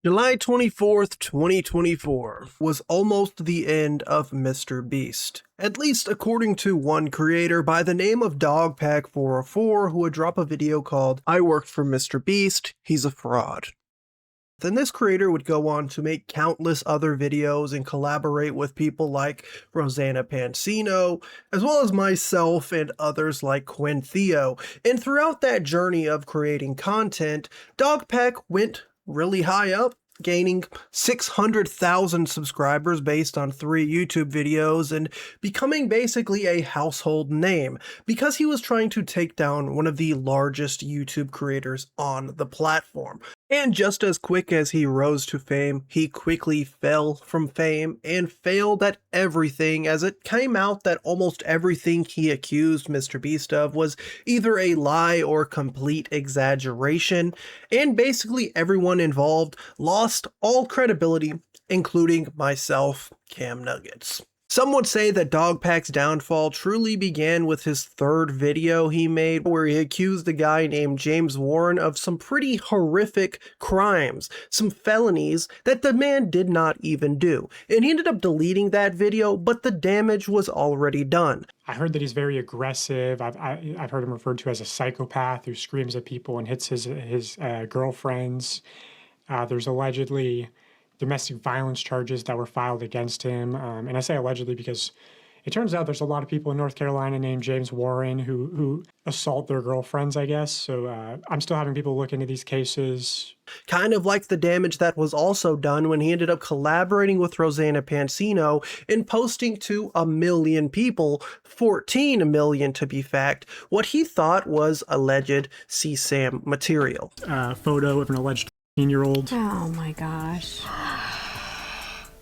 July 24th, 2024 was almost the end of MrBeast. At least according to one creator by the name of DogPack404 who would drop a video called "I worked for MrBeast, he's a fraud." Then this creator would go on to make countless other videos and collaborate with people like Rosanna Pansino, as well as myself and others like Quinn Theo. And throughout that journey of creating content, DogPack went really high up, gaining 600,000 subscribers based on 3 YouTube videos and becoming basically a household name because he was trying to take down one of the largest YouTube creators on the platform. And just as quick as he rose to fame, he quickly fell from fame and failed at everything, as it came out that almost everything he accused MrBeast of was either a lie or complete exaggeration, and basically everyone involved lost all credibility, including myself, CamNuggets. Some would say that DogPack's downfall truly began with his 3rd video he made, where he accused a guy named James Warren of some pretty horrific crimes, some felonies that the man did not even do. And he ended up deleting that video, but the damage was already done. I heard that he's very aggressive. I've heard him referred to as a psychopath who screams at people and hits his girlfriends. There's allegedly domestic violence charges that were filed against him. And I say allegedly because it turns out there's a lot of people in North Carolina named James Warren who assault their girlfriends, I guess. So I'm still having people look into these cases. Kind of like the damage that was also done when he ended up collaborating with Rosanna Pansino and posting to 1 million people, 14 million to be fact, what he thought was alleged CSAM material. Photo of an alleged 18-year-old. Oh my gosh.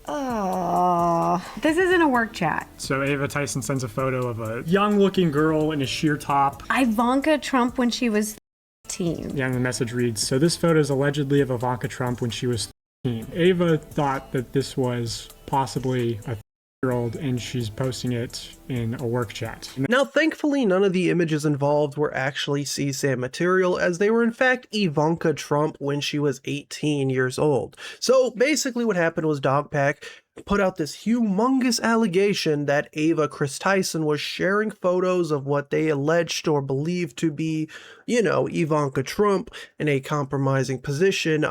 Oh, this isn't a work chat. So Ava Tyson sends a photo of a young-looking girl in a sheer top. Ivanka Trump when she was 13. Yeah, and the message reads, so this photo is allegedly of Ivanka Trump when she was 13. Ava thought that this was possibly a 13-year-old, and she's posting it in a work chat. Now, thankfully, none of the images involved were actually CSAM material, as they were in fact Ivanka Trump when she was 18 years old. So basically what happened was DogPack put out this humongous allegation that Ava Chris Tyson was sharing photos of what they alleged or believed to be, Ivanka Trump in a compromising position,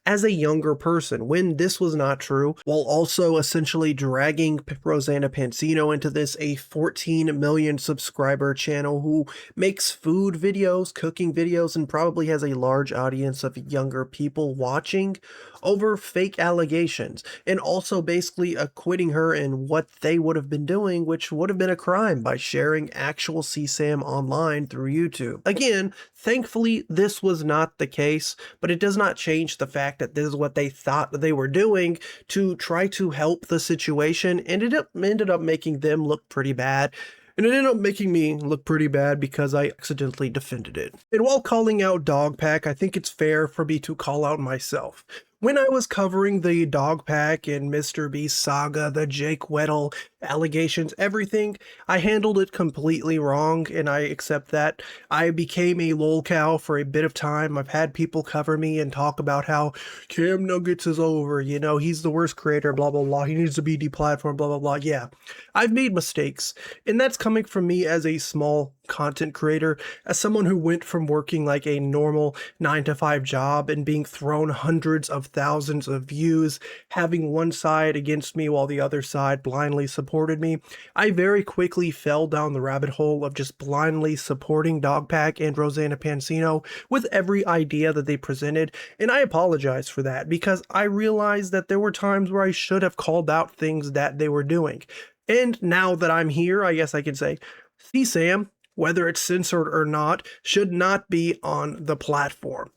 as a younger person, when this was not true, while also essentially dragging Rosanna Pansino into this, a 14 million subscriber channel who makes food videos, cooking videos, and probably has a large audience of younger people watching, over fake allegations, and also basically acquitting her in what they would have been doing, which would have been a crime by sharing actual CSAM online through YouTube. Again, thankfully this was not the case, but it does not change the fact that this is what they thought they were doing to try to help the situation, and it ended up making them look pretty bad. And it ended up making me look pretty bad because I accidentally defended it. And while calling out DogPack, I think it's fair for me to call out myself. When I was covering the DogPack and MrBeast saga, the Jake Weddle allegations, everything, I handled it completely wrong, and I accept that. I became a lolcow for a bit of time. I've had people cover me and talk about how CamNuggets is over, he's the worst creator, blah, blah, blah, he needs to be deplatformed, blah, blah, blah. Yeah, I've made mistakes, and that's coming from me as a small content creator, as someone who went from working like a normal 9-to-5 job and being thrown hundreds of thousands of views, having one side against me while the other side blindly supported me. I very quickly fell down the rabbit hole of just blindly supporting DogPack and Rosanna Pansino with every idea that they presented, and I apologize for that because I realized that there were times where I should have called out things that they were doing. And now that I'm here, I guess I can say, CSAM, whether it's censored or not, should not be on the platform.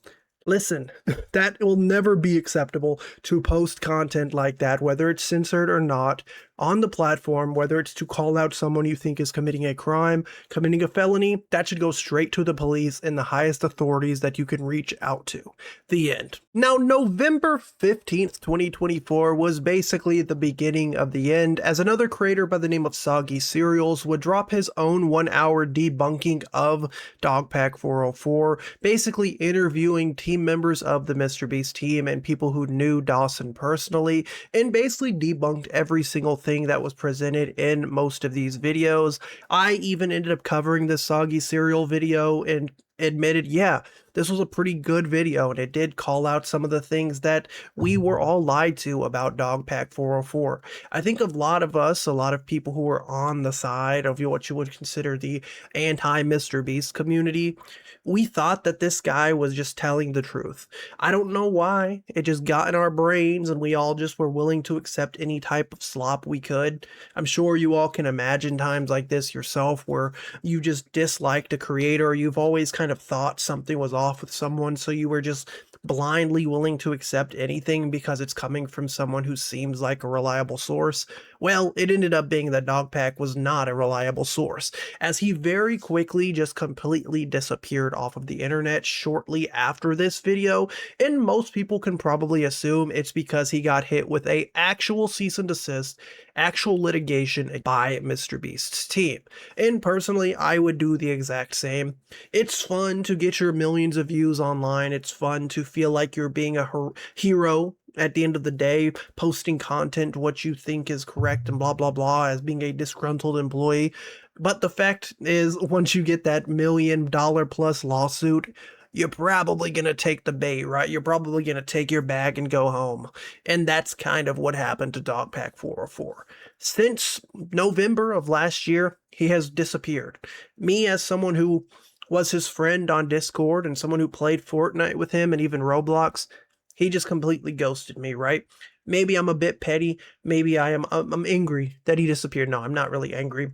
Listen, that will never be acceptable to post content like that, whether it's censored or not. on the platform, whether it's to call out someone you think is committing a crime, committing a felony, that should go straight to the police and the highest authorities that you can reach out to. The end. Now, November 15th, 2024 was basically the beginning of the end, as another creator by the name of Soggy Cerealz would drop his own 1-hour debunking of DogPack404, basically interviewing team members of the MrBeast team and people who knew Dawson personally, and basically debunked every single thing that was presented in most of these videos. I even ended up covering this Soggy Cereal video and admitted, yeah, this was a pretty good video, and it did call out some of the things that we were all lied to about DogPack404. I think a lot of us, a lot of people who were on the side of what you would consider the anti-MrBeast community, we thought that this guy was just telling the truth. I don't know why. It just got in our brains, and we all just were willing to accept any type of slop we could. I'm sure you all can imagine times like this yourself, where you just disliked a creator, you've always kind of thought something was off with someone, so you were just blindly willing to accept anything because it's coming from someone who seems like a reliable source. Well, it ended up being that DogPack was not a reliable source, as he very quickly just completely disappeared off of the internet shortly after this video, and most people can probably assume it's because he got hit with a actual cease and desist, actual litigation by MrBeast's team. And personally, I would do the exact same. It's fun to get your millions of views online. It's fun to feel like you're being a hero at the end of the day, posting content what you think is correct and blah blah blah as being a disgruntled employee. But the fact is, once you get that $1 million plus lawsuit, you're probably going to take the bait, right? You're probably going to take your bag and go home. And that's kind of what happened to DogPack404. Since November of last year, he has disappeared. Me, as someone who was his friend on Discord and someone who played Fortnite with him and even Roblox, he just completely ghosted me, right? Maybe I'm a bit petty. Maybe I'm angry that he disappeared. No, I'm not really angry.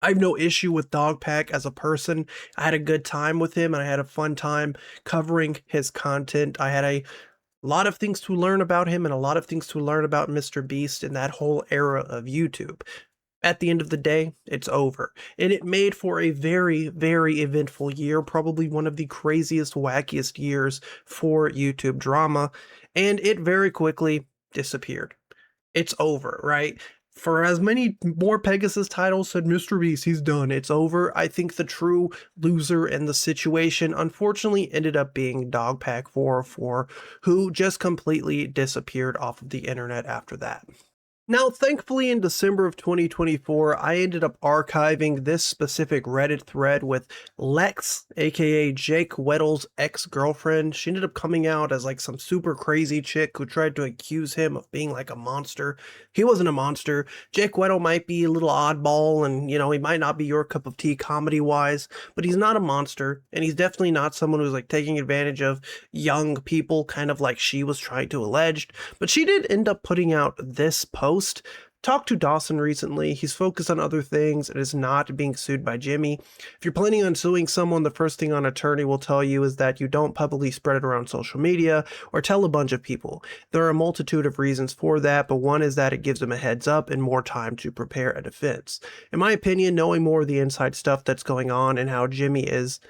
I have no issue with DogPack as a person. I had a good time with him, and I had a fun time covering his content. I had a lot of things to learn about him and a lot of things to learn about MrBeast in that whole era of YouTube. At the end of the day, it's over. And it made for a very, very eventful year, probably one of the craziest, wackiest years for YouTube drama, and it very quickly disappeared. It's over, right? For as many more Pegasus titles said, MrBeast, he's done, it's over. I think the true loser in the situation unfortunately ended up being DogPack404, who just completely disappeared off of the internet after that. Now, thankfully, in December of 2024, I ended up archiving this specific Reddit thread with Lex, aka Jake Weddle's ex-girlfriend. She ended up coming out as like some super crazy chick who tried to accuse him of being like a monster. He wasn't a monster. Jake Weddle might be a little oddball, and you know, he might not be your cup of tea comedy-wise, but he's not a monster, and he's definitely not someone who's like taking advantage of young people, kind of like she was trying to allege. But she did end up putting out this post. Talked to Dawson recently. He's focused on other things and is not being sued by Jimmy. If you're planning on suing someone, the first thing an attorney will tell you is that you don't publicly spread it around social media or tell a bunch of people. There are a multitude of reasons for that, but one is that it gives them a heads up and more time to prepare a defense. In my opinion, knowing more of the inside stuff that's going on and how Jimmy is,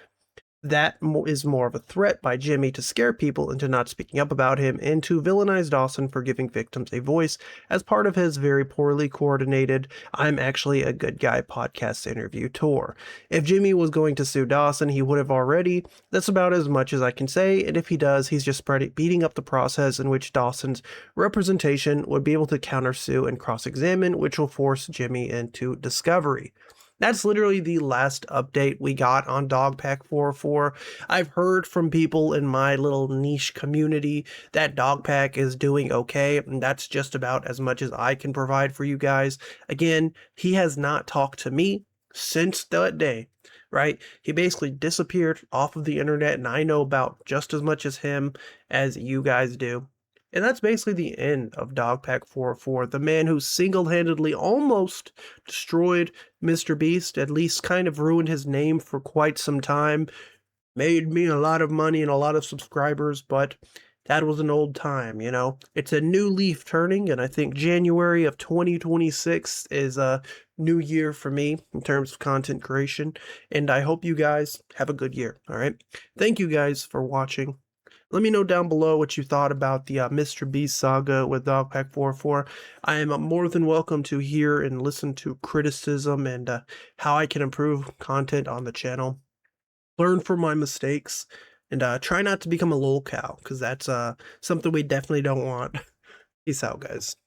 that is more of a threat by Jimmy to scare people into not speaking up about him and to villainize Dawson for giving victims a voice as part of his very poorly coordinated "I'm actually a good guy" podcast interview tour. If Jimmy was going to sue Dawson, he would have already. That's about as much as I can say, and if he does, he's just beating up the process in which Dawson's representation would be able to countersue and cross-examine, which will force Jimmy into discovery. That's literally the last update we got on DogPack404. I've heard from people in my little niche community that DogPack is doing okay, and that's just about as much as I can provide for you guys. Again, he has not talked to me since that day, right? He basically disappeared off of the internet, and I know about just as much as him as you guys do. And that's basically the end of DogPack404, the man who single-handedly almost destroyed MrBeast, at least kind of ruined his name for quite some time, made me a lot of money and a lot of subscribers, but that was an old time, you know? It's a new leaf turning, and I think January of 2026 is a new year for me in terms of content creation, and I hope you guys have a good year, all right? Thank you guys for watching. Let me know down below what you thought about the MrBeast saga with DogPack404. I am more than welcome to hear and listen to criticism and how I can improve content on the channel. Learn from my mistakes, and try not to become a lol cow, because that's something we definitely don't want. Peace out, guys.